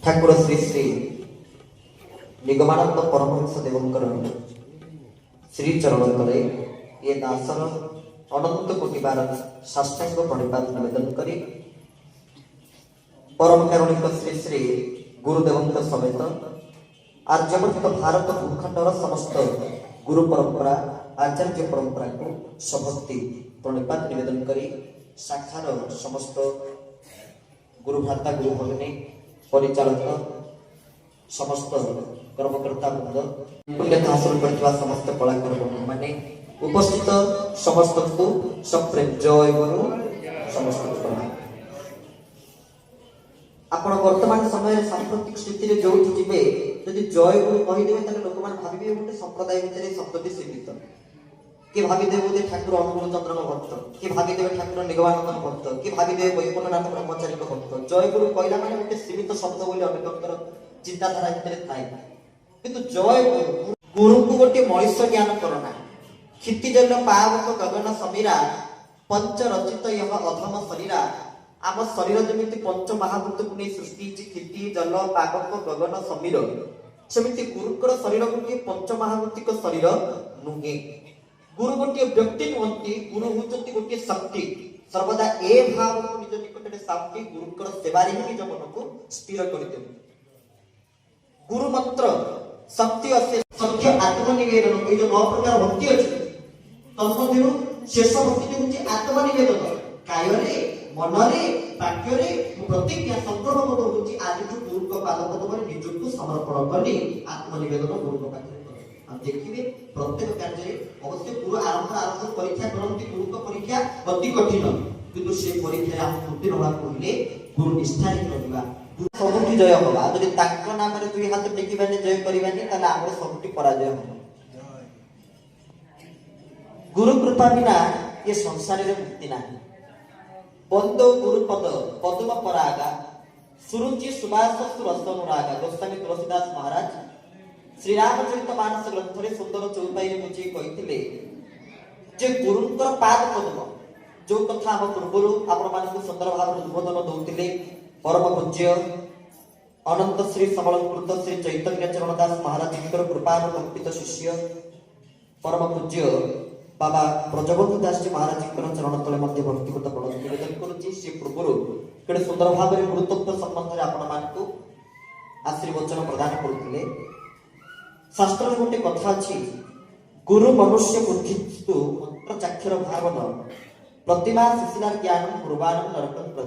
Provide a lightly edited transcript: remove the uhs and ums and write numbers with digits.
ଠାକୁର ଶ୍ରୀ ଶ୍ରୀ ନିଗମାନନ୍ଦ ପରମହଂସ ଦେବଙ୍କର ଶ୍ରୀ ଚରଣ ତଳେ ଏ ଦାସର ଅନନ୍ତ କୋଟି ବାର ସାଷ୍ଟାଙ୍ଗ ପ୍ରଣିପାତ ନିବେଦନ କରି ପରମ କାରୁଣିକ ଶ୍ରୀ ଶ୍ରୀ ଗୁରୁଦେବଙ୍କ ସମେତ ଆର୍ଯ୍ୟବର୍ତ୍ତ ଭାରତ ଭୂଖଣ୍ଡର ସମସ୍ତ ଗୁରୁ ପରମ୍ପରା ଆଚାର୍ଯ୍ୟ ପରମ୍ପରାକୁ ସଭକ୍ତି ପ୍ରଣିପାତ ନିବେଦନ କରି ଶାଖାର ସମସ୍ତ ଗୁରୁ ଭ୍ରାତା ଗୁରୁ ଭଗିନୀ ପରିଚାଳକ ସମସ୍ତ କର୍ମକର୍ତ୍ତା ବୃନ୍ଦ ପୁଣ୍ୟତା ହାସଲ କରିଥିବା ସମସ୍ତ କଳାକାର ବନ୍ଧୁମାନେ ଉପସ୍ଥିତ ସମସ୍ତଙ୍କୁ ସପ୍ରେମ ଜୟ ଗୁରୁ ସମସ୍ତଙ୍କୁ ପ୍ରଣାମ। ଆପଣ ବର୍ତ୍ତମାନ ସମୟରେ ସାମ୍ପ୍ରତିକ ସ୍ଥିତିରେ ଯୋଉଠି ଯିବେ ଯଦି ଜୟ ଗୁରୁ କହିଦେବେ ତାହେଲେ ଲୋକମାନେ ଭାବିବେ ଗୋଟେ ସମ୍ପ୍ରଦାୟ ଭିତରେ ଶବ୍ଦଟି ସୀମିତ। କିଏ ଭାବିଦେବେ ବୋଧେ ଠାକୁର ଅନୁକୂଳ ଚନ୍ଦ୍ରଙ୍କ ଭକ୍ତ, କିଏ ଭାବିଦେବେ ଠାକୁର ନିଗମାନନ୍ଦଙ୍କ ଭକ୍ତ, କିଏ ଭାବିଦେବେ ବୈକୁଣ୍ଠନାଥ ବ୍ରହ୍ମଚାରୀଙ୍କ ଭକ୍ତ। ଜୟ ଗୁରୁ କହିଲା ମାନେ ଗୋଟେ ସୀମିତ ଶବ୍ଦ ବୋଲି ଅନେକଙ୍କର ଚିନ୍ତାଧାରା ଭିତରେ ଥାଏ। କିନ୍ତୁ ଜୟ ଗୁରୁଙ୍କୁ ଗୋଟିଏ ମଣିଷ ଜ୍ଞାନ କରନା କ୍ଷିତିଜଲ ପାବକ ଗଗନ ସମୀରା ପଞ୍ଚ ରଚିତ ୟହ ଅଧମ ଶରୀରା। ଆମ ଶରୀର ଯେମିତି ପଞ୍ଚ ମହାଭୂତକୁ ନେଇ ସୃଷ୍ଟି ହେଇଛି କ୍ଷିତି ଜଲ ପାବକ ଗଗନ ସମୀର, ସେମିତି ଗୁରୁଙ୍କର ଶରୀର ଗୋଟିଏ ପଞ୍ଚ ମହାଭୂତିକ ଶରୀର ନୁହେଁ। ଗୁରୁ ଗୋଟିଏ ବ୍ୟକ୍ତି ନୁହନ୍ତି, ଗୁରୁ ହେଉଛନ୍ତି ଗୋଟିଏ ଶକ୍ତି। ସର୍ବଦା ଏ ଭାବକୁ ନିଜ ନିକଟରେ ସାଥି ଗୁରୁଙ୍କର ସେବାରେ ହିଁ ନିଜ ମନକୁ ସ୍ଥିର କରିଦେବେ। ଗୁରୁ ମନ୍ତ୍ର ଶକ୍ତି ଅସେ ସତ୍ୟ ଆତ୍ମନିବେଦନ, ଏଇ ଯୋଉ 9 ପ୍ରକାର ଭକ୍ତି ଅଛି ତନ୍ମଧ୍ୟରୁ ଶେଷ ଭକ୍ତି ହେଉଛି ଆତ୍ମନିବେଦନ। କାୟରେ ମନରେ ବାକ୍ୟରେ ପ୍ରତିଜ୍ଞା ସଂକଳ୍ପ ହେଉଛି ଆଜିଠୁ ଗୁରୁଙ୍କ ପାଦ ପଦ୍ମରେ ନିଜକୁ ସମର୍ପଣ କରି ଆତ୍ମନିବେଦନ ଗୁରୁଙ୍କ ପାଖରେ କର। ଆଉ ଦେଖିବେ ପ୍ରତ୍ୟେକ କାର୍ଯ୍ୟରେ ଅବଶ୍ୟ ଗୁରୁ ଆରମ୍ଭ ପରୀକ୍ଷା କରନ୍ତି। ଗୁରୁଙ୍କ ପରୀକ୍ଷା ଅତି କଠିନ, କିନ୍ତୁ ସେ ପରୀକ୍ଷାରେ ଆମେ ଉତ୍ତୀର୍ଣ୍ଣ ହେବାକୁ ହେଲେ ଗୁରୁ ନିଷ୍ଠାରେ ରହିବା, ସବୁଠି ଜୟ ହବା। ଯଦି ତାଙ୍କ ନାମରେ 2 ହାତ ଟେକିବାନି ଜୟ କରିବାନି ତାହେଲେ ଆମର ସବୁଠି ପରାଜୟ ହବ। ଗୁରୁ କୃପା ବିନା ଏ ସଂସାରରେ ମୁକ୍ତି ନାହିଁ। ବନ୍ଦ ଗୁରୁ ପଦ ପଦ୍ମ ପରାଗା ସୁରୁଚି ସୁବାସ ସୁରସ ଅନୁରାଗା। ଗୋସ୍ୱାମୀ ତୁଳସୀଦାସ ମହାରାଜ ଶ୍ରୀରାମଚରିତ ମାନସ ଗ୍ରନ୍ଥରେ ସୁନ୍ଦର ଚଉପାଇରେ ବୁଝେଇ କହିଥିଲେ ଯେ ଗୁରୁଙ୍କର ପାଦ ପଦ୍ମ, ଯୋଉ କଥା ଆମ ପୂର୍ବରୁ ଆପଣମାନଙ୍କୁ ସୁନ୍ଦର ଭାବରେ ଉଦ୍ବୋଧନ ଦଉଥିଲେ ପରମ ପୂଜ୍ୟ ଅନନ୍ତ ଶ୍ରୀ ସମଳକୃତ ଶ୍ରୀ ଚୈତନ୍ୟ ଚରଣ ଦାସ ମହାରାଜଙ୍କର କୃପାନୁକମ୍ପିତ ଶିଷ୍ୟ ପରମ ପୂଜ୍ୟ ବାବା ବ୍ରଜବନ୍ଧୁ ଦାସଜୀ ମହାରାଜଙ୍କର ଚରଣ ତଳେ ମଧ୍ୟ ଭକ୍ତିଗତ ପ୍ରଣତି ନିବେଦନ କରୁଛି। ସେ ପୂର୍ବରୁ କେତେ ସୁନ୍ଦର ଭାବରେ ଗୁରୁତ୍ୱ ସମ୍ବନ୍ଧରେ ଆପଣମାନଙ୍କୁ ଆଶୀର୍ବଚନ ପ୍ରଦାନ କରୁଥିଲେ। ଶାସ୍ତ୍ରରେ ଗୋଟେ କଥା ଅଛି, ଗୁରୁ ମନୁଷ୍ୟ ବୁଦ୍ଧିସ୍ତୁ ମନ୍ତ୍ର ଚାକ୍ଷର ଭାବନ ପ୍ରତିମା ଶିଶିଲାର ଜ୍ଞାନ ପୂର୍ବାନ ନରକଂ।